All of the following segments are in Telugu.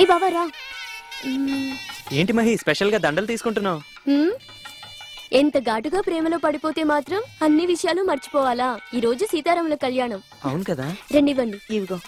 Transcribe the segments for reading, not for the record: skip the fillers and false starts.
ఏ బావా రా. ఏంటి మహి స్పెషల్ గా దండలు తీసుకుంటున్నావు? ఎంత ఘాటుగా ప్రేమలో పడిపోతే మాత్రం అన్ని విషయాలు మర్చిపోవాలా? ఈ రోజు సీతారాముల కళ్యాణం. అవును కదా. రెండివ్వండి. ఇవిగో.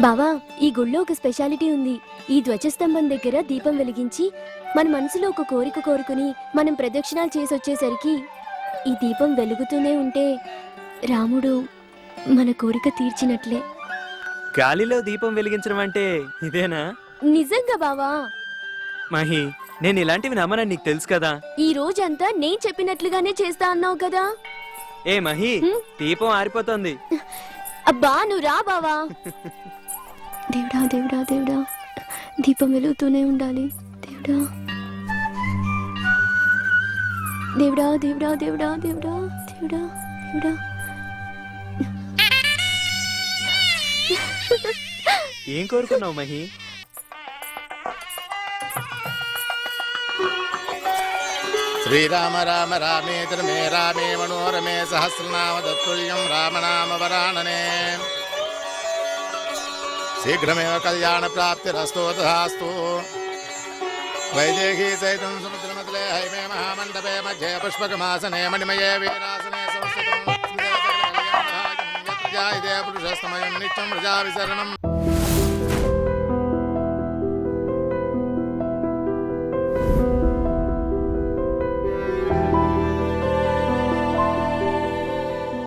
బావా, ఈ గుళ్ళో ఒక స్పెషాలిటీ ఉంది. ఈ ధ్వజస్తంభం దగ్గర దీపం వెలిగించి మన మనసులో ఒక కోరిక కోరుకుని మనం ప్రదక్షిణాలు చేసి వచ్చేసరికి ఈ దీపం వెలుగుతూనే ఉంటే రాముడు మన కోరిక తీర్చినట్లే. గాలిలో దీపం వెలిగించడం అంటే ఇదేనా? నిజంగా బావా. మహి, నేను ఇలాంటివి నమ్మనని నీకు తెలుసు కదా. ఈ రోజంతా నేను చెప్పినట్లుగానే చేస్తా అన్నావు కదా. ఏ మహి, దీపం ఆరిపోతుంది. అబ్బా నువ్వు రా బావా. దేవుడా దేవుడా దేవుడా, దీపం వెలుగుతూనే ఉండాలి. దేవుడా దేవుడా దేవుడా దేవుడా దేవుడా దేవుడా దేవుడా. ఏం కోరుకున్నావు మహి? శ్రీరామ రామ రామేతి రమే రామే మనోరమే సహస్రనామ తత్తుల్యం రామనామ వరాననే. శీఘ్రమేవ కళ్యాణ ప్రాప్తిరస్తు తథాస్తు. వైదేహీ సైతం సముద్రమతలే హైమే మహామండపే మధ్యే పుష్పకమాసనే మణిమయే వీరాసనే సంస్థితం. పురుషస్తమయం నిత్యం ప్రజా విసరణం.